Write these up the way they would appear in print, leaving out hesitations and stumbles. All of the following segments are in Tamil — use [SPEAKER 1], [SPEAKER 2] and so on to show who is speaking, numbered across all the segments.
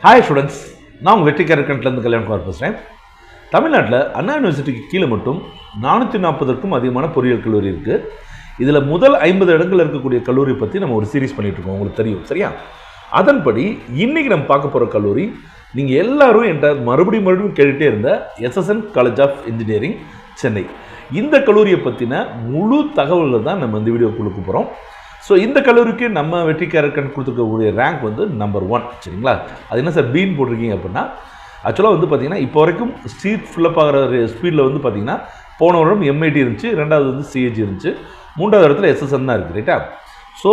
[SPEAKER 1] ஹாய் ஸ்டூடெண்ட்ஸ், நான் உங்கள் வெற்றி கேரக்டர்லேருந்து கல்யாணகுமார் பேசுகிறேன். தமிழ்நாட்டில் அண்ணா யூனிவர்சிட்டிக்கு கீழே மட்டும் 440க்கும் அதிகமான பொறியியல் கல்லூரி இருக்குது. இதில் முதல் 50 இடங்கள் இருக்கக்கூடிய கல்லூரி பற்றி நம்ம ஒரு சீரீஸ் பண்ணிகிட்ருக்கோம், உங்களுக்கு தெரியும் சரியா? அதன்படி இன்றைக்கி நம்ம பார்க்க போகிற கல்லூரி நீங்கள் எல்லோரும் என்கிட்ட மறுபடியும் கேட்டுகிட்டே இருந்த SSN college of engineering Chennai. இந்த கல்லூரியை பற்றின முழு தகவல்கள் தான் நம்ம இந்த வீடியோ கொடுக்க போகிறோம். ஸோ இந்த கல்லூரிக்கு நம்ம வெற்றி கேரக்டர் கொடுத்துருக்கக்கூடிய ரேங்க் வந்து நம்பர் 1. சரிங்களா? அது என்ன சார் பீன் போட்டிருக்கீங்க அப்படின்னா, ஆக்சுவலாக வந்து பார்த்திங்கன்னா இப்போ வரைக்கும் சீட் ஃபில்லப் ஆகிற ஸ்பீடில் வந்து பார்த்திங்கன்னா போன வருடம் MIT இருந்துச்சு, 2வது வந்து CHG இருந்துச்சு, 3வது இடத்துல SSN தான் இருக்குது. ரைட்டா? ஸோ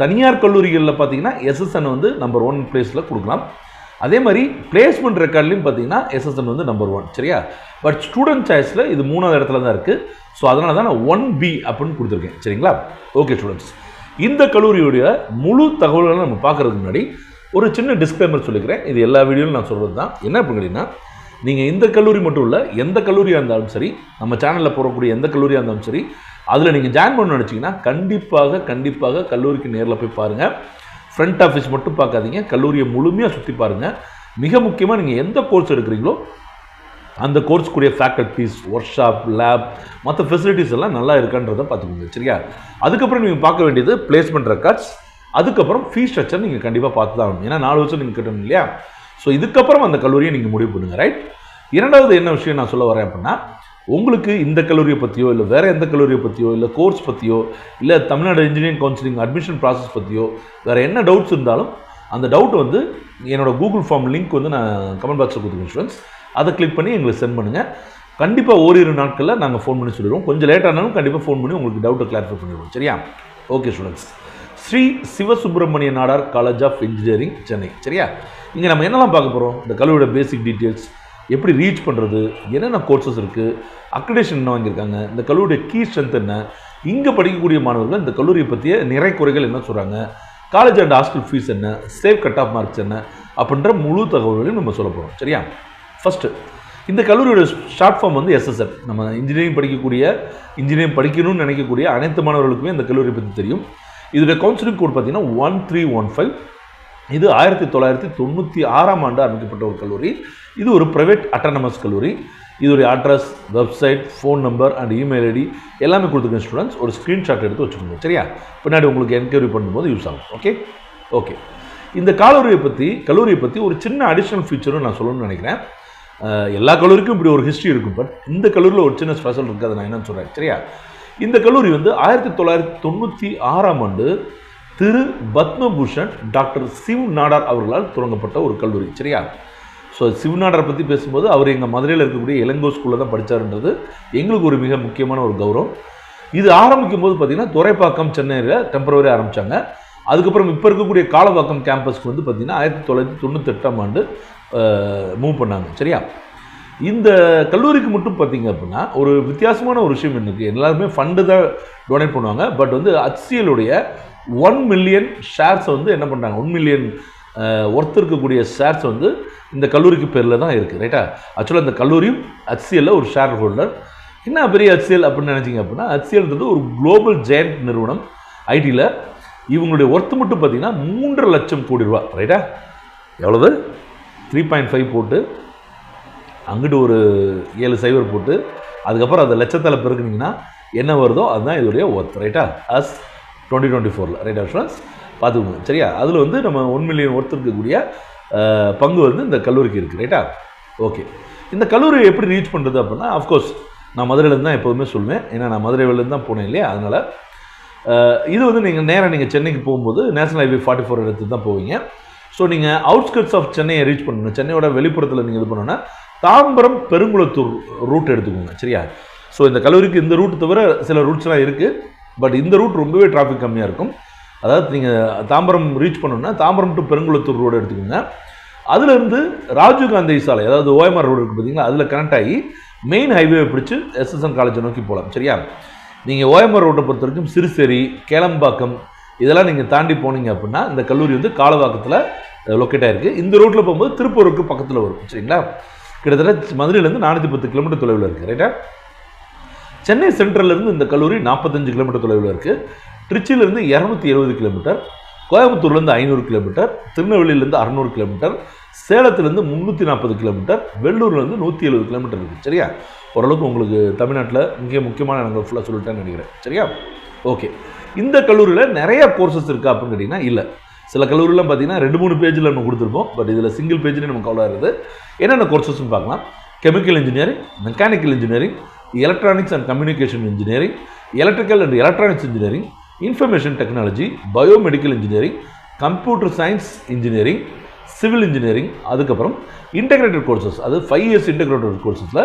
[SPEAKER 1] தனியார் கல்லூரிகளில் பார்த்திங்கன்னா SSN வந்து நம்பர் 1 பிளேஸில் கொடுக்கலாம். அதே மாதிரி பிளேஸ்மெண்ட் ரெக்கார்ட்லையும் பார்த்தீங்கன்னா SSN வந்து நம்பர் 1. சரியா? பட் ஸ்டூடெண்ட் சாய்ஸில் இது 3வது இடத்துல தான் இருக்குது. ஸோ அதனால தான் நான் 1B அப்படின்னு கொடுத்துருக்கேன். சரிங்களா? ஓகே ஸ்டூடெண்ட்ஸ், இந்த கல்லூரியுடைய முழு தகவல்களை நம்ம பார்க்குறதுக்கு முன்னாடி ஒரு சின்ன டிஸ்க்ளைமர் சொல்லிக்கிறேன். இது எல்லா வீடியோவும் நான் சொல்கிறது தான். என்ன அப்படின்னா, நீங்கள் இந்த கல்லூரி மட்டும் இல்லை, எந்த கல்லூரியாக இருந்தாலும் சரி, நம்ம சேனலில் போடக்கூடிய எந்த கல்லூரியாக இருந்தாலும் சரி, அதில் நீங்கள் ஜாயின் பண்ணணும்னு நினச்சிங்கன்னா கண்டிப்பாக கல்லூரிக்கு நேரில் போய் பாருங்கள். ஃப்ரண்ட் ஆஃபீஸ் மட்டும் பார்க்காதீங்க, கல்லூரியை முழுமையாக சுற்றி பாருங்கள். மிக முக்கியமாக நீங்கள் எந்த கோர்ஸ் எடுக்கிறீங்களோ அந்த கோர்ஸ்க்குரிய ஃபேக்கல்ட்டிஸ், ஒர்க் ஷாப், லேப், மற்ற ஃபெசிலிட்டிஸ் எல்லாம் நல்லா இருக்கான்றதை பார்த்துக்கோங்க. சரியா? அதுக்கப்புறம் நீங்கள் பார்க்க வேண்டியது பிளேஸ்மெண்ட் ரெக்கார்ட்ஸ், அதுக்கப்புறம் ஃபீஸ் ஸ்ட்ரக்சர் நீங்கள் கண்டிப்பாக பார்த்து தான் ஆகணும். ஏன்னா 4 வருஷம் நீங்கள் கட்டணும் இல்லையா? ஸோ இதுக்கப்புறம் அந்த கல்லூரியை நீங்கள் முடிவு பண்ணுங்கள். ரைட்? இரண்டாவது என்ன விஷயம் நான் சொல்ல வரேன் அப்படின்னா, உங்களுக்கு இந்த கல்லூரியை பற்றியோ இல்லை வேறு எந்த கல்லூரியை பற்றியோ இல்லை கோர்ஸ் பற்றியோ இல்லை Tamil Nadu engineering counselling admission process பற்றியோ வேறு என்ன டவுட்ஸ் இருந்தாலும் அந்த டவுட் வந்து என்னோட கூகுள் ஃபார்ம் லிங்க் வந்து நான் கமெண்ட் பாக்ஸில் கொடுத்துருக்கேன் ஸ்டூடெண்ட்ஸ். அதை கிளிக் பண்ணி எங்களுக்கு சென்ட் பண்ணுங்கள். கண்டிப்பாக ஓரிரு நாட்களில் நாங்கள் ஃபோன் பண்ணி சொல்லிடுவோம். கொஞ்சம் லேட்டானாலும் கண்டிப்பாக ஃபோன் பண்ணி உங்களுக்கு டவுட்டை கிளாரிஃபை பண்ணிடுவோம். சரியா? Okay students, Shri Sivasubramaniya Nadar college of engineering Chennai. சரியா? இங்கே நம்ம என்னெல்லாம் பார்க்க போகிறோம்? இந்த கல்லூரியோட பேசிக் டீட்டெயில்ஸ், எப்படி ரீச் பண்ணுறது, என்னென்ன கோர்சஸ் இருக்குது, அக்ரிடேஷன் என்ன வாங்கியிருக்காங்க, இந்த கல்லூரியுடைய கீ ஸ்ட்ரென்த் என்ன, இங்கே படிக்கக்கூடிய மாணவர்கள் இந்த கல்லூரியை பற்றிய நிறை குறைகள் என்ன சொல்கிறாங்க, காலேஜ் அண்ட் ஹாஸ்டல் ஃபீஸ் என்ன, சேவ் கட் ஆஃப் மார்க்ஸ் என்ன அப்படின்ற முழு தகவல்களையும் நம்ம சொல்ல போகிறோம். சரியா? ஃபஸ்ட்டு, இந்த கல்லூரியோட ஷார்ட் ஃபார்ம் வந்து SSN. நம்ம இன்ஜினியரிங் படிக்கணும்னு நினைக்கக்கூடிய அனைத்து மாணவர்களுக்குமே இந்த கல்லூரியை பற்றி தெரியும். இதோட கவுன்சிலிங் கோட் பார்த்தீங்கன்னா 1315. இது 1996ஆம் ஆண்டு ஆரம்பிக்கப்பட்ட ஒரு கல்லூரி. இது ஒரு ப்ரைவேட் அட்டானமஸ் கல்லூரி. இதோடைய address, website, phone number and email ID எல்லாமே கொடுத்துருக்கேன் ஸ்டூடெண்ட்ஸ். ஒரு ஸ்க்ரீன்ஷாட் எடுத்து வச்சுக்கோங்க. சரியா? பின்னாடி உங்களுக்கு என்கொயரி பண்ணும்போது யூஸ் ஆகும். ஓகே. இந்த கல்லூரியை பற்றி ஒரு சின்ன அடிஷ்னல் ஃபீச்சரும் நான் சொல்லணும்னு நினைக்கிறேன். எல்லா கல்லூரிக்கும் இப்படி ஒரு ஹிஸ்ட்ரி இருக்கும், பட் இந்த கல்லூரியில் ஒரு சின்ன ஸ்பெஷல் இருக்குது. அதை நான் என்னன்னு சொல்கிறேன். சரியா? இந்த கல்லூரி வந்து 1996ஆம் ஆண்டு திரு பத்மபூஷன் டாக்டர் சிவ் நாடார் அவர்களால் தொடங்கப்பட்ட ஒரு கல்லூரி. சரியா? ஸோ சிவ் நாடாரை பற்றி பேசும்போது அவர் எங்கள் மதுரையில் இருக்கக்கூடிய இளங்கோ ஸ்கூலில் தான் படித்தாருன்றது எங்களுக்கு ஒரு மிக முக்கியமான ஒரு கௌரவம். இது ஆரம்பிக்கும் போது பார்த்திங்கன்னா துரைப்பாக்கம் சென்னையில் டெம்பரவரி ஆரம்பித்தாங்க. அதுக்கப்புறம் இப்போ இருக்கக்கூடிய காலவாக்கம் கேம்பஸ்க்கு வந்து பார்த்திங்கன்னா 1998ஆம் ஆண்டு மூவ் பண்ணாங்க. சரியா? இந்த கல்லூரிக்கு மட்டும் பார்த்திங்க அப்படின்னா ஒரு வித்தியாசமான ஒரு விஷயம் இருக்குது. எல்லாருமே ஃபண்டு தான் டொனேட் பண்ணுவாங்க. பட் வந்து HCLுடைய 1 மில்லியன் ஷேர்ஸை வந்து என்ன பண்ணுறாங்க, 1 மில்லியன் ஒர்த் இருக்கக்கூடிய ஷேர்ஸ் வந்து இந்த கல்லூரிக்கு பேரில் தான் இருக்குது. ரைட்டா? ஆக்சுவலாக இந்த கல்லூரியும் HCLல ஒரு ஷேர் ஹோல்டர். என்ன பெரிய HCL அப்படின்னு நினச்சிங்க அப்படின்னா, HCLன்றது ஒரு குளோபல் ஜெயண்ட் நிறுவனம் ஐடியில். இவங்களுடைய ஒர்த்து மட்டும் பார்த்திங்கன்னா 3.5 லட்சம் கோடி ரூபா. ரைட்டா? எவ்வளவு? 3.5 போட்டு அங்கிட்டு ஒரு 7 சைவர் போட்டு அதுக்கப்புறம் அந்த லட்சத்தில் பெருக்குனிங்கன்னா என்ன வருதோ அதுதான் இதோடைய ஒர்த். ரைட்டா? அஸ் 2024. ரைட்டா ஸ்டூடெண்ட்ஸ்? பார்த்துக்கோங்க. சரியா? அதில் வந்து நம்ம 1 மில்லியன் ஒர்த் இருக்கக்கூடிய பங்கு வந்து இந்த கல்லூரிக்கு இருக்குது. ரைட்டா? ஓகே. இந்த கல்லூரியை எப்படி ரீச் பண்ணுறது அப்படின்னா, அஃப்கோர்ஸ் நான் மதுரையிலேருந்து தான் எப்போதுமே சொல்லுவேன். ஏன்னா நான் மதுரையிலேருந்து தான் போனேன் இல்லையா? அதனால் இது வந்து நீங்கள் சென்னைக்கு போகும்போது நேஷனல் ஹைவே 44 எடுத்து தான் போவீங்க. ஸோ நீங்கள் அவுட்ஸ்கர்ட்ஸ் ஆஃப் சென்னையை ரீச் பண்ணணும். சென்னையோட வெளிப்புறத்தில் நீங்கள் இது பண்ணணும்னா தாம்பரம் பெருங்குளத்தூர் ரூட் எடுத்துக்கோங்க. சரியா? ஸோ இந்த கல்லூரிக்கு இந்த ரூட் தவிர சில ரூட்ஸ்லாம் இருக்குது. பட் இந்த ரூட் ரொம்பவே டிராஃபிக் கம்மியாக இருக்கும். அதாவது நீங்கள் தாம்பரம் ரீச் பண்ணணும்னா தாம்பரம் டு பெருங்குளத்தூர் ரோடு எடுத்துக்கோங்க. அதுலேருந்து ராஜீவ்காந்தி சாலை, அதாவது OMR ரோடு இருக்குது பார்த்தீங்களா, அதில் கனெக்ட் ஆகி மெயின் ஹைவே பிடிச்சி SSN காலேஜை நோக்கி போகலாம். சரியா? நீங்கள் OMR ரோட்டை பொறுத்த வரைக்கும் சிறுசேரி, கேளம்பாக்கம் இதெல்லாம் நீங்கள் தாண்டி போனீங்க அப்படின்னா இந்த கல்லூரி வந்து காலவாக்கத்தில் லொக்கேட் ஆகிருக்கு. இந்த ரோட்டில் போகும்போது திருப்பூருக்கு பக்கத்தில் வரும். சரிங்களா? கிட்டத்தட்ட மதுரையிலேருந்து 410 கிலோமீட்டர் தொலைவில் இருக்குது. ரைட்டா? சென்னை சென்ட்ரல்லேருந்து இந்த கல்லூரி 45 கிலோமீட்டர் தொலைவில் இருக்குது. திருச்சியிலேருந்து 270 கிலோமீட்டர், கோயம்புத்தூர்லேருந்து 500 கிலோமீட்டர், திருநெல்வேலியிலேருந்து 600 கிலோமீட்டர், சேலத்துலேருந்து 340 கிலோமீட்டர், வெள்ளூர்லேருந்து 170 கிலோமீட்டர் இருக்குது. சரியா? ஓரளவுக்கு உங்களுக்கு தமிழ்நாட்டில் மிக முக்கியமான இடங்கள் ஃபுல்லாக சொல்லிட்டேன்னு நினைக்கிறேன். சரியா? ஓகே. இந்த கல்லூரியில் நிறையா கோர்சஸ் இருக்கா அப்படின்னு கேட்டிங்கன்னா இல்லை. சில கல்லூரிலாம் பார்த்தீங்கன்னா 2-3 பேஜில் நம்ம கொடுத்துருப்போம். பட் இதில் சிங்கிள் பேஜ்லேயே நமக்கு அவ்வளோ இருக்குது. என்னென்ன கோர்சஸ்ன்னு பார்க்கலாம். Chemical engineering, mechanical engineering, electronics and communication engineering, electrical and electronics engineering, information technology, biomedical engineering, computer science engineering, civil engineering, அதுக்கப்புறம் இன்டெகிரேட்டட் கோர்சஸ், அது 5 இயர்ஸ் இன்டெகிரேட்டட் கோர்சஸில்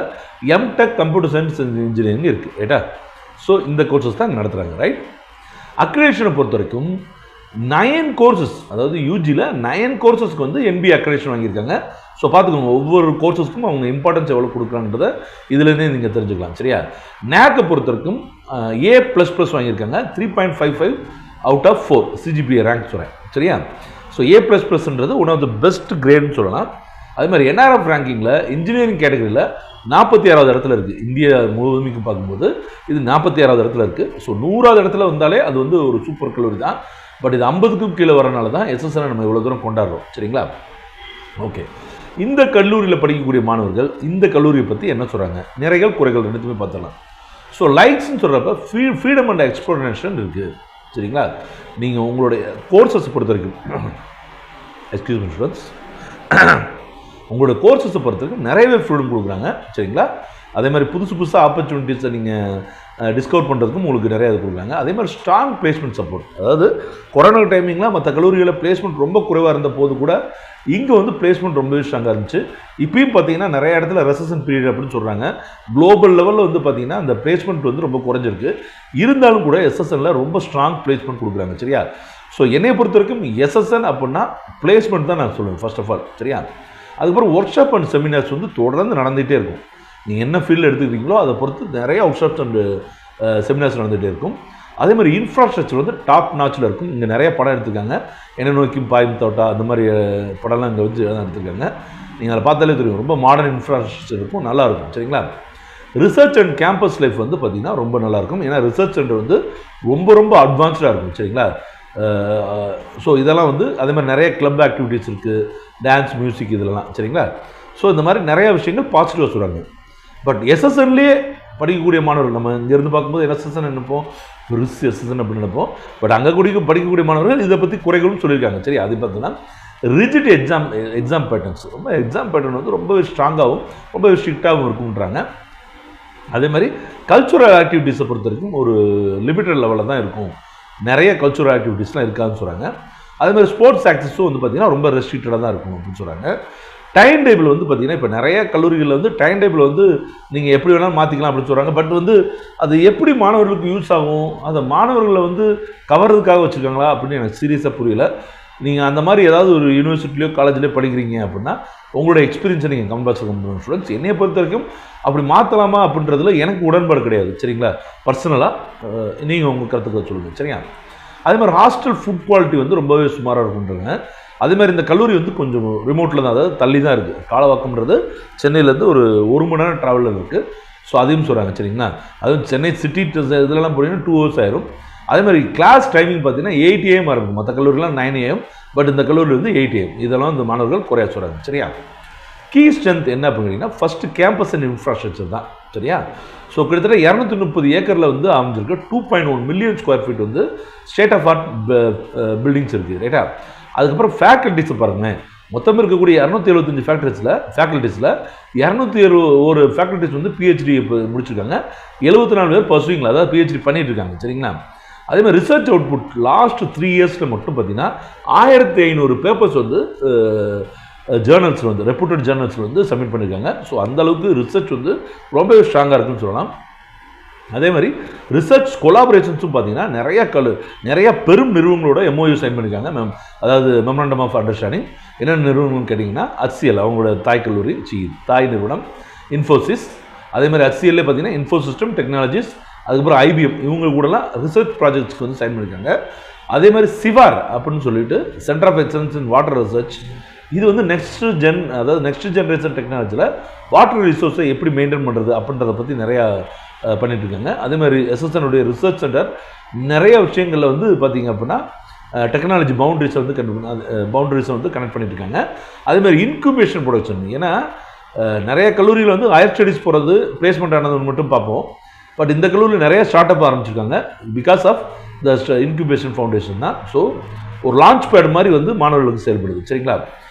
[SPEAKER 1] எம்டெக் கம்ப்யூட்டர் சயின்ஸ் இன்ஜினியரிங் இருக்குது. ரைட்டா? ஸோ இந்த கோர்சஸ் தான் நடத்துகிறாங்க. ரைட்? அக்ரிடேஷனை பொறுத்த வரைக்கும் 9 கோர்சஸ், அதாவது யூஜியில் 9 கோர்சஸ்க்கு வந்து NBA அக்ரிடேஷன் வாங்கியிருக்காங்க. ஸோ பார்த்துக்கோங்க, ஒவ்வொரு கோர்சஸ்க்கும் அவங்க இம்பார்ட்டன்ஸ் எவ்வளோ கொடுக்குறாங்கன்றதை இதுலேருந்தே நீங்கள் தெரிஞ்சுக்கலாம். சரியா? நேக்கை பொறுத்த வரைக்கும் A++ வாங்கியிருக்காங்க. 3.55 அவுட் ஆஃப் 4 CGPA ரேங்க் சொல்கிறேன். சரியா? ஸோ A++ன்றது ஒன் ஆஃப் த பெஸ்ட் கிரேட்னு சொல்லலாம். அதே மாதிரி NRF ரேங்கிங்கில் இன்ஜினியரிங் கேட்டகரியில் 46வது இடத்துல இருக்குது. இந்தியா முழுவதுமைக்கு பார்க்கும்போது இது 46வது இடத்துல இருக்குது. ஸோ 100வது இடத்துல வந்தாலே அது வந்து ஒரு சூப்பர் கல்லூரி தான். பட் இது 50க்கும் கீழே வரனால தான் SSN நம்ம இவ்வளோ தூரம் கொண்டாடுறோம். சரிங்களா? ஓகே. இந்த கல்லூரியில் படிக்கக்கூடிய மாணவர்கள் இந்த கல்லூரியை பற்றி என்ன சொல்கிறாங்க, நிறைகள் குறைகள் ரெண்டுத்துமே பார்த்துடலாம். ஸோ லைக்ஸ்ன்னு சொல்கிறப்ப ஃப்ரீடம் அண்ட் எக்ஸ்ப்ளோரேஷன் இருக்குது. சரிங்களா? நீங்கள் உங்களுடைய கோர்சஸ் பொறுத்த வரைக்கும் எக்ஸ்கியூஸ் மீ ஸ்டூடெண்ட்ஸ், உங்களோட கோர்சஸை பொறுத்த வரைக்கும் நிறையவே ஃப்ரீடம் கொடுக்குறாங்க. சரிங்களா? அதே மாதிரி புதுசாக ஆப்பர்ச்சுனிட்டிஸை நீங்கள் டிஸ்கவர் பண்ணுறதுக்கும் உங்களுக்கு நிறையா இது கொடுக்குறாங்க. அதே மாதிரி ஸ்ட்ராங் பிளேஸ்மெண்ட் சப்போர்ட், அதாவது கொரோனா டைமிங்கில் மற்ற கல்லூரிகளில் பிளேஸ்மெண்ட் ரொம்ப குறைவாக இருந்த போது கூட இங்கே வந்து பிளேஸ்மெண்ட் ரொம்பவே ஸ்ட்ராங்காக இருந்துச்சு. இப்பயும் பார்த்தீங்கன்னா நிறைய இடத்துல ரெசஷன் பீரியட் அப்படின்னு சொல்கிறாங்க. குளோபல் லெவலில் வந்து பார்த்தீங்கன்னா அந்த பிளேஸ்மெண்ட் வந்து ரொம்ப குறைஞ்சிருக்கு. இருந்தாலும் கூட SSNல ரொம்ப ஸ்ட்ராங் பிளேஸ்மெண்ட் கொடுக்குறாங்க. சரியா? ஸோ என்னை பொறுத்த வரைக்கும் SSN அப்படின்னா பிளேஸ்மெண்ட் தான் நான் சொல்லுவேன் ஃபர்ஸ்ட் ஆஃப் ஆல். சரியா? அதுக்கப்புறம் ஒர்க் ஷாப் அண்ட் செமினார்ஸ் வந்து தொடர்ந்து நடந்துகிட்டே இருக்கும். நீங்கள் என்ன ஃபீல்டில் எடுத்துக்கிட்டீங்களோ அதை பொறுத்து நிறைய ஒர்க் ஷாப்ஸ் அண்ட் செமினார்ஸ் நடந்துகிட்டே இருக்கும். அதே மாதிரி இன்ஃப்ராஸ்ட்ரக்சர் வந்து டாப் நாச்சில் இருக்கும். இங்கே நிறைய படம் எடுத்துருக்காங்க. என்ன நோக்கியும் பாயும் தோட்டா அந்த மாதிரி படம்லாம் இங்கே வச்சு தான் எடுத்துருக்காங்க. நீங்கள் அதை பார்த்தாலே தெரியும், ரொம்ப மாடர்ன் இன்ஃப்ராஸ்ட்ரக்சர் இருக்கும், நல்லாயிருக்கும். சரிங்களா? ரிசர்ச் அண்ட் கேம்பஸ் லைஃப் வந்து பார்த்திங்கன்னா ரொம்ப நல்லாயிருக்கும். ஏன்னா ரிசர்ச் சென்டர் வந்து ரொம்ப அட்வான்ஸ்டாக இருக்கும். சரிங்களா? ஸோ இதெல்லாம் வந்து அதே மாதிரி நிறைய கிளப் ஆக்டிவிட்டீஸ் இருக்குது, டான்ஸ், மியூசிக் இதெல்லாம். சரிங்களா? ஸோ இந்த மாதிரி நிறைய விஷயங்கள் பாசிட்டிவாக சொல்கிறாங்க. பட் SSNலேயே படிக்கக்கூடிய மாணவர்கள், நம்ம இங்கேருந்து பார்க்கும்போது SSN நினைப்போம், SSN அப்படின்னு நினைப்போம். பட் அங்கே படிக்கக்கூடிய மாணவர்கள் இதை பற்றி குறைகளும் சொல்லியிருக்காங்க. சரி, அது பார்த்தீங்கன்னா ரிஜிட் எக்ஸாம் பேட்டர்ன்ஸ், ரொம்ப எக்ஸாம் பேட்டர்ன் வந்து ரொம்பவே ஸ்ட்ராங்காகவும் ரொம்பவே ஸ்ட்ரிக்டாகவும் இருக்குன்றாங்க. அதே மாதிரி கல்ச்சுரல் ஆக்டிவிட்டீஸை பொறுத்த வரைக்கும் ஒரு லிமிட்டட் லெவலில் தான் இருக்கும், நிறைய கல்ச்சுரல் ஆக்டிவிட்டீஸ்லாம் இருக்காதுன்னு சொல்கிறாங்க. அதே மாதிரி ஸ்போர்ட்ஸ் ஆக்டிவிட்டீஸும் வந்து பார்த்திங்கன்னா ரொம்ப ரெஸ்ட்ரிக்டடாக தான் இருக்கும் அப்படின்னு சொல்கிறாங்க. டைம் டேபிள் வந்து பார்த்திங்கன்னா இப்போ நிறைய கல்லூரிகளில் வந்து டைம் டேபிள் வந்து நீங்கள் எப்படி வேணாலும் மாற்றிக்கலாம் அப்படின்னு சொல்கிறாங்க. பட் வந்து அது எப்படி மாணவர்களுக்கு யூஸ் ஆகும், அதை மாணவர்களை வந்து கவர்றதுக்காக வச்சுருக்காங்களா அப்படின்னு எனக்கு சீரியஸாக புரியல. நீங்கள் அந்த மாதிரி ஏதாவது ஒரு யூனிவர்சிட்டிலையோ காலேஜ்லேயோ படிக்கிறீங்க அப்படின்னா உங்களோட எக்ஸ்பீரியன்ஸை நீங்கள் கமெண்ட் பாக்ஸில் கமெண்ட் பண்ணுங்க ஸ்டூடெண்ட்ஸ். என்னையை பொறுத்த வரைக்கும் அப்படி மாற்றலாமா அப்படின்றதுல எனக்கு உடன்பாடு கிடையாது. சரிங்களா? பர்சனலாக நீங்கள் உங்கள் கருத்துக்களை சொல்லுங்கள். சரியா? அதே மாதிரி ஹாஸ்டல் ஃபுட் குவாலிட்டி வந்து ரொம்பவே சுமாராக இருக்குன்றாங்க. அதே மாதிரி இந்த கல்லூரி வந்து கொஞ்சம் ரிமோட்டில் தான், அதாவது தள்ளி தான் இருக்குது. காலவாக்கம்ன்றது சென்னையிலேருந்து ஒரு 1 மணி நேரம் ட்ராவலில் இருக்குது. ஸோ அதையும் சொல்கிறாங்க. சரிங்களா? அதுவும் சென்னை சிட்டி இதெல்லாம் போனீங்கன்னா 2 hours ஆயிரும். அதே மாதிரி கிளாஸ் டைமிங் பார்த்தீங்கன்னா 8 AM இருக்கும். மற்ற கல்லூரிலாம் 9 AM, பட் இந்த கல்லூரி வந்து 8 AM. இதெல்லாம் இந்த மாணவர்கள் குறையா சொல்கிறாங்க. சரியா? கீ ஸ்ட்ரென்த் என்ன அப்படின்னா ஃபஸ்ட்டு கேம்பஸ் அண்ட் இன்ஃப்ராஸ்ட்ரக்சர் தான். சரியா? ஸோ கிட்டத்தட்ட 230 ஏக்கரில் வந்து அமைஞ்சிருக்கு. 2.1 மில்லியன் ஸ்கொயர் ஃபீட் வந்து ஸ்டேட் ஆஃப் ஆர்ட் பில்டிங்ஸ் இருக்குது. ரைட்டா? அதுக்கப்புறம் ஃபேக்கல்ட்டிஸை பாருங்கள், மொத்தம் இருக்கக்கூடிய 275 ஃபேக்கல்ட்டிஸில் 201 ஃபேக்கல்ட்டிஸ் வந்து PhD முடிச்சிருக்காங்க. 74 பேர் பர்சூயிங்கில், அதாவது PhD பண்ணிட்டு இருக்காங்க. சரிங்களா? அதே மாதிரி ரிசர்ச் அவுட்புட் லாஸ்ட் 3 இயர்ஸில் மட்டும் பார்த்தீங்கன்னா 1500 பேப்பர்ஸ் வந்து ஜேர்னல்ஸில் வந்து ரெப்யூட்டட் ஜேர்னல்ஸில் வந்து சப்மிட் பண்ணியிருக்காங்க. ஸோ அந்தளவுக்கு ரிசர்ச் வந்து ரொம்பவே ஸ்ட்ராங்காக இருக்குன்னு சொல்லலாம். அதே மாதிரி ரிசர்ச் கொலாபரேஷன்ஸும் பார்த்தீங்கன்னா நிறைய பெரும் நிறுவனங்களோட MOU சைன் பண்ணியிருக்காங்க. அதாவது மெமரண்டம் ஆஃப் அண்டர்ஸ்டாண்டிங். என்னென்ன நிறுவனங்கள்னு கேட்டிங்கன்னா HCL அவங்களோட தாய் நிறுவனம், இன்ஃபோசிஸ். அதே மாதிரி HCL பார்த்தீங்கன்னா இன்ஃபோசிஸ்டம் டெக்னாலஜிஸ், அதுக்கப்புறம் IBM இவங்க கூடலாம் ரிசர்ச் ப்ராஜெக்ட்ஸ்க்கு வந்து சைன் பண்ணியிருக்காங்க. அதே மாதிரி சிவார் அப்படின்னு சொல்லிட்டு centre of excellence in water research, இது வந்து நெக்ஸ்ட் ஜென்ரேஷன் டெக்னாலஜியில் வாட்டர் ரிசோர்ஸை எப்படி மெயின்டைன் பண்ணுறது அப்படின்றத பற்றி நிறையா பண்ணிட்டு இருக்காங்க. அதே மாதிரி SSN உடைய ரிசர்ச் சென்டர் நிறைய விஷயங்களில் வந்து பார்த்திங்க அப்படின்னா டெக்னாலஜி பவுண்டரிஸை வந்து கனெக்ட் பண்ணிட்டு இருக்காங்க. அதேமாதிரி இன்குபேஷன் ப்ரொடக்ஷன், ஏன்னா நிறைய கல்லூரியில் வந்து ஹையர் ஸ்டடீஸ் போகிறது பிளேஸ்மெண்ட் ஆனது மட்டும் பார்ப்போம். பட் இந்த கல்லூரியில் நிறைய ஸ்டார்ட் அப் ஆரம்பிச்சிருக்காங்க because of the incubation foundation தான். ஸோ ஒரு லான்ச் பேட் மாதிரி வந்து மாணவர்களுக்கு செயல்படுது. சரிங்களா?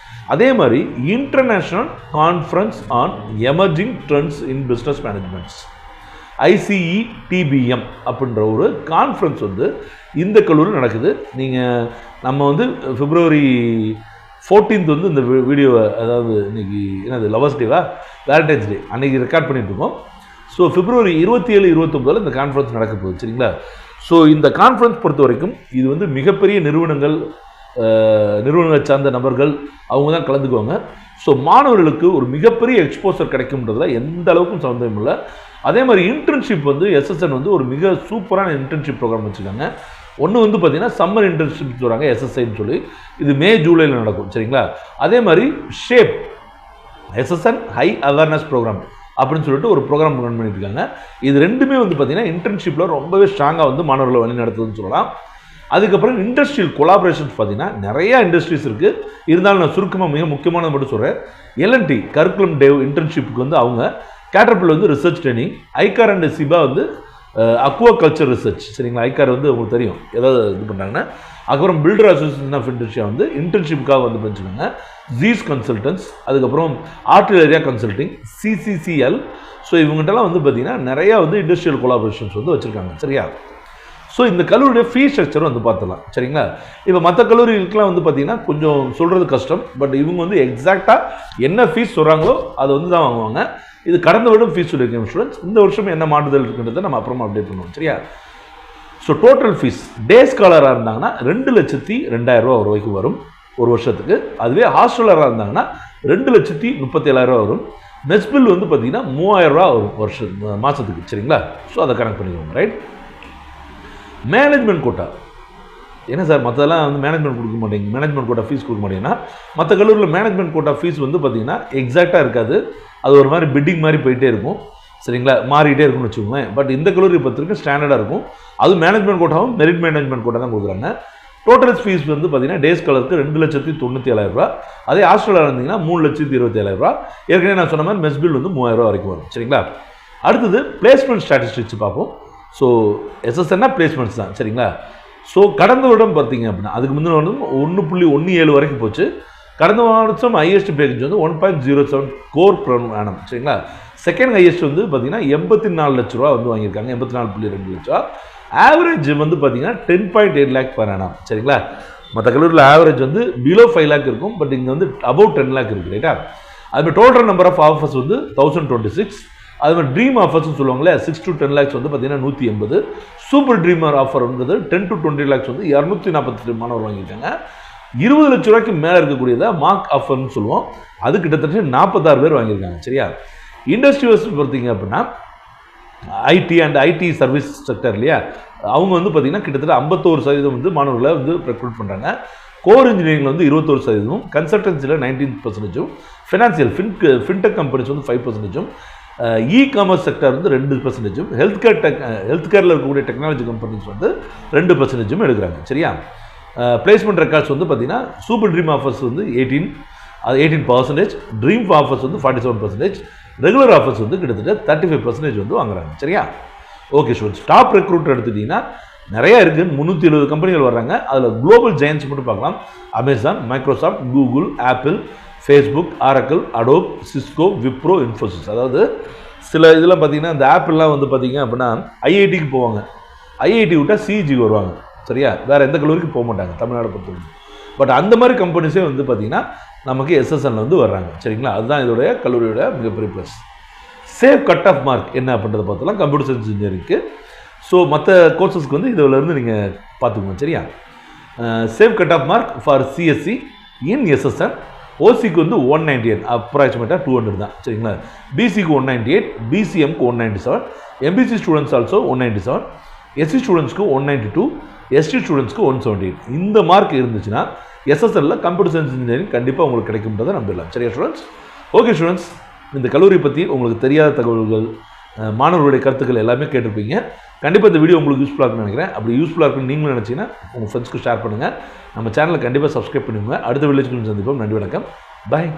[SPEAKER 1] அதே மாதிரி international conference on emerging trends in business managements, ICETBM அப்படின்ற ஒரு கான்ஃபரன்ஸ் வந்து இந்த கல்லூரியில் நடக்குது. நம்ம வந்து February 14th வந்து இந்த வீடியோவை, அதாவது இன்னைக்கு என்னது லவர்ஸ் டேவா, வேலண்டைன்ஸ் டே அன்றைக்கி ரெக்கார்ட் பண்ணிட்டு இருக்கோம். ஸோ February 27, 29 இந்த கான்ஃபரன்ஸ் நடக்க போகுது. சரிங்களா? ஸோ இந்த கான்ஃபரன்ஸ் பொறுத்த வரைக்கும் இது வந்து மிகப்பெரிய நிறுவனங்கள் சார்ந்த நபர்கள் அவங்க தான் கலந்துக்குவாங்க. ஸோ மாணவர்களுக்கு ஒரு மிகப்பெரிய எக்ஸ்போசர் கிடைக்கும்ன்றதுல எந்த அளவுக்கும் சந்தேகம் இல்லை. அதே மாதிரி இன்டர்ன்ஷிப் வந்து SSN வந்து ஒரு மிக சூப்பரான இன்டர்ன்ஷிப் ப்ரோக்ராம் வச்சுருக்காங்க. ஒன்று வந்து பார்த்தீங்கன்னா சம்மர் இன்டர்ன்ஷிப் சொல்கிறாங்க SSIன்னு சொல்லி, இது மே ஜூலையில் நடக்கும். சரிங்களா? அதே மாதிரி shape SSN high awareness programme அப்படின்னு சொல்லிட்டு ஒரு ப்ரோக்ராம் ரன் பண்ணிட்டு இருக்காங்க. இது ரெண்டுமே வந்து பார்த்தீங்கன்னா இன்டர்ன்ஷிப்பில் ரொம்பவே ஸ்ட்ராங்காக வந்து மாணவர்களை வழி நடத்துதுன்னு சொல்லலாம். அதுக்கப்புறம் இண்டஸ்ட்ரியல் கொலாபரேஷன்ஸ் பார்த்தீங்கன்னா நிறையா இண்டஸ்ட்ரீஸ் இருக்குது. இருந்தாலும் நான் சுருக்கமாக மிக முக்கியமானது மட்டும் சொல்கிறேன். L&T கரிக்குலம் டேவ் இன்டர்ன்ஷிப்புக்கு வந்து அவங்க, கேட்டர்பில்லர் வந்து research training, eye care and Sipa வந்து அக்வா கல்ச்சர் ரிசர்ச். சரிங்களா? ஐகார் வந்து உங்களுக்கு தெரியும் ஏதாவது இது பண்ணுறாங்கன்னா. அதுக்கப்புறம் பில்டர் அசோசியேஷன் ஆஃப் இண்டஸ்ட்ரியா வந்து இன்டர்ன்ஷிப்புக்காக வந்து பண்ணிச்சுக்கோங்க. ஜீஸ் கன்சல்டன்ஸ், அதுக்கப்புறம் ஆர்டிலரியா கன்சல்டிங், CCCL. ஸோ இவங்ககிட்டலாம் வந்து பார்த்தீங்கன்னா நிறையா வந்து இண்டஸ்ட்ரியல் கொலாபரேஷன்ஸ் வந்து வச்சுருக்காங்க. சரியா? ஸோ இந்த கல்லூரியுடைய ஃபீஸ் ஸ்ட்ரக்சரும் வந்து பார்த்துலாம். சரிங்களா? இப்போ மற்ற கல்லூரிகளுக்கெலாம் வந்து பார்த்தீங்கன்னா கொஞ்சம் சொல்கிறது கஷ்டம். பட் இவங்க வந்து எக்ஸாக்டாக என்ன ஃபீஸ் சொல்கிறாங்களோ அதை வந்து தான் வாங்குவாங்க. இது கடந்த வருடம் ஃபீஸ் சொல்லியிருக்கேன் ஸ்டூடெண்ட்ஸ். இந்த வருஷம் என்ன மாறுதல் இருக்குன்றதை நம்ம அப்புறமா அப்டேட் பண்ணுவோம். சரியா? ஸோ டோட்டல் ஃபீஸ் டே ஸ்காலராக இருந்தாங்கன்னா 2,02,000 ரூபாய்க்கு வரும் ஒரு வருஷத்துக்கு. அதுவே ஹாஸ்டலராக இருந்தாங்கன்னா 2,37,000 வரும். மெஸ் பில் வந்து பார்த்தீங்கன்னா 3,000 வரும் மாதத்துக்கு. சரிங்களா? ஸோ அதை கனெக்ட் பண்ணிக்கோங்க. ரைட்? மேனேஜ்மெண்ட் கோட்டா என்ன சார், மற்றதெல்லாம் வந்து மேனேஜ்மெண்ட் கொடுக்க மாட்டேங்க, மேனேஜ்மெண்ட் கோட்டா ஃபீஸ் கொடுக்க மாட்டேங்கன்னா, மற்ற கல்லூரியில் மேனேஜ்மெண்ட் கோட்டா ஃபீஸ் வந்து பார்த்தீங்கன்னா எக்ஸாக்டாக இருக்காது. அது ஒரு மாதிரி பிட்டிங் மாதிரி போயிட்டே இருக்கும். சரிங்களா? மாறிட்டே இருக்கும்னு வச்சுக்கோங்க. பட் இந்த கல்லூரி பொறுத்தவரைக்கும் ஸ்டாண்டர்டாக இருக்கும். அதுவும் மேனேஜ்மெண்ட் கோட்டாவும் மெரிட் மேனேஜ்மெண்ட் கோட்டா தான் கொடுக்குறாங்க. டோட்டல் ஃபீஸ் வந்து பார்த்தீங்கன்னா டே ஸ்காலருக்கு 2,97,000. அதே ஹாஸ்டலாக இருந்தீங்கன்னா 3,27,000. ஏற்கனவே நான் சொன்ன மாதிரி மெஸ் பில் வந்து 3,000 வரைக்கும் வரும். சரிங்களா? அடுத்தது பிளேஸ்மெண்ட் ஸ்டாட்டிஸ்டிக்ஸ் பார்ப்போம். ஸோ SSNனா பிளேஸ்மெண்ட்ஸ் தான். சரிங்களா? ஸோ கடந்த வருடம் பார்த்தீங்க அப்படின்னா அதுக்கு முந்தின வருடம் 1.17 வரைக்கும் போச்சு. கடந்த வருஷம் ஹையஸ்ட் பேக்கேஜ் வந்து 1.07 கோர் per annum. சரிங்களா? செகண்ட் ஹையஸ்ட் வந்து பார்த்தீங்கன்னா 84 லட்ச ரூபா வந்து வாங்கியிருக்காங்க. 84.2 லட்சம். ஆவரேஜ் வந்து பார்த்தீங்கன்னா 10.8 lakh per annum. சரிங்களா? மற்ற கல்லூரியில் ஆவரேஜ் வந்து பிலோ 5 lakh இருக்கும். பட் இங்கே வந்து அபவுட் 10 lakh இருக்குது. ரைட்டா? அதுமாதிரி டோட்டல் நம்பர் ஆஃப் ஆஃபர்ஸ் வந்து 1026. அது மாதிரி ட்ரீம் ஆஃபர்ஸ்னு சொல்லுவாங்களே 6 to 10 lakhs வந்து பார்த்தீங்கன்னா 180. சூப்பர் ட்ரீமர் ஆஃபர் வந்து 10 to 20 lakhs வந்து 248 மாணவர் வாங்கியிருக்காங்க. 20 லட்ச ரூபாய்க்கு மேலே இருக்கக்கூடியதை மார்க் ஆஃபர்னு சொல்லுவோம். அது கிட்டத்தட்ட 46 பேர் வாங்கியிருக்காங்க. சரியா? இண்டஸ்ட்ரியல்ஸ் பார்த்தீங்க அப்படின்னா IT and IT service sector இல்லையா, அவங்க வந்து பார்த்தீங்கன்னா கிட்டத்தட்ட 51% வந்து மாணவர்களை வந்து ரெக்ரூட் பண்ணுறாங்க. கோர் இன்ஜினியரிங்கில் வந்து 21%, கன்சல்டன்சியில் 19%, ஃபினான்சியல் ஃபின்டெக் கம்பெனிஸ் வந்து 5%, இ-காமர்ஸ் செக்டர் வந்து 2%, ஹெல்த் கேரில் இருக்கக்கூடிய டெக்னாலஜி கம்பெனிஸ் வந்து 2% எடுக்கிறாங்க. சரியா? பிளேஸ்மெண்ட் ரெக்கார்ட்ஸ் வந்து பார்த்தீங்கன்னா சூப்பர் ட்ரீம் ஆஃபர்ஸ் வந்து 18%, ட்ரீம் ஆஃபர்ஸ் வந்து 47%, ரெகுலர் ஆஃபர்ஸ் வந்து கிட்டத்தட்ட 35% வந்து வாங்குறாங்க. சரியா? ஓகே ஸ்டூடெண்ட்ஸ், டாப் ரெக்ரூட்டர் எடுத்துக்கிட்டிங்கன்னா நிறையா இருக்குது. 370 கம்பெனிகள் வர்றாங்க. அதில் குளோபல் ஜெயன்ட்ஸ் மட்டும் பார்க்கலாம். Amazon, Microsoft, Google, apple, Facebook, Oracle, Adobe, Cisco, Wipro, Infosys. அதாவது சில இதெல்லாம் பார்த்தீங்கன்னா இந்த ஆப்பிள்லாம் வந்து பார்த்தீங்க அப்படின்னா ஐஐடிக்கு போவாங்க. ஐஐடி விட்டால் சிஜிக்கு வருவாங்க. சரியா? வேறு எந்த கல்லூரிக்கு போக மாட்டாங்க தமிழ்நாடு பொறுத்தவரைக்கும். பட் அந்த மாதிரி கம்பெனிஸே வந்து பார்த்தீங்கன்னா நமக்கு SSNல வந்து வர்றாங்க. சரிங்களா? அதுதான் இதோடைய கல்லூரியோட மிகப்பெரிய plus. Save cut off mark என்ன அப்படின்றத பார்த்தலாம் கம்ப்யூட்டர் சயின்ஸ் இன்ஜினியரிங்க்கு. ஸோ மற்ற கோர்சஸ்க்கு வந்து இதிலேருந்து நீங்கள் பார்த்துக்கோங்க. சரியா? Save cut off mark for CSE in SSN. ஓசிக்கு வந்து 198, அப்ராக்சிமேட்டாக 200 தான். சரிங்களா? பிசிக்கு 198, பிசிஎம்க்கு 197, எம்பிசி ஸ்டூடெண்ட்ஸ் ஆல்சோ 197, எஸ்சி ஸ்டூடெண்ட்ஸ்க்கு 192, எஸ்டி ஸ்டூடெண்ட்ஸ்க்கு 178. இந்த மார்க் இருந்துச்சுன்னா SSNல கம்ப்யூட்டர் சயின்ஸ் இன்ஜினியரிங் கண்டிப்பாக உங்களுக்கு கிடைக்கும்ன்றதை நம்பிடலாம். சரியா ஸ்டூடெண்ட்ஸ்? ஓகே ஸ்டூடெண்ட்ஸ், இந்த கல்லூரி பற்றி உங்களுக்கு தெரியாத தகவல்கள், மாணவர்களுடைய கருத்துக்கள் எல்லாமே கேட்டிருப்பீங்க. கண்டிப்பாக இந்த வீடியோ உங்களுக்கு யூஸ்ஃபுல்லாக இருக்குன்னு நினைக்கிறேன். அப்படி யூஸ்ஃபுல்லாக இருக்குன்னு நீங்களும் நினச்சிங்கன்னா உங்கள் ஃப்ரெண்ட்ஸ்க்கு ஷேர் பண்ணுங்கள். நம்ம சேனலை கண்டிப்பாக சப்ஸ்கிரைப் பண்ணுங்க. அடுத்த வீடியோக்கு சந்திப்போம். நன்றி, வணக்கம், பாய்.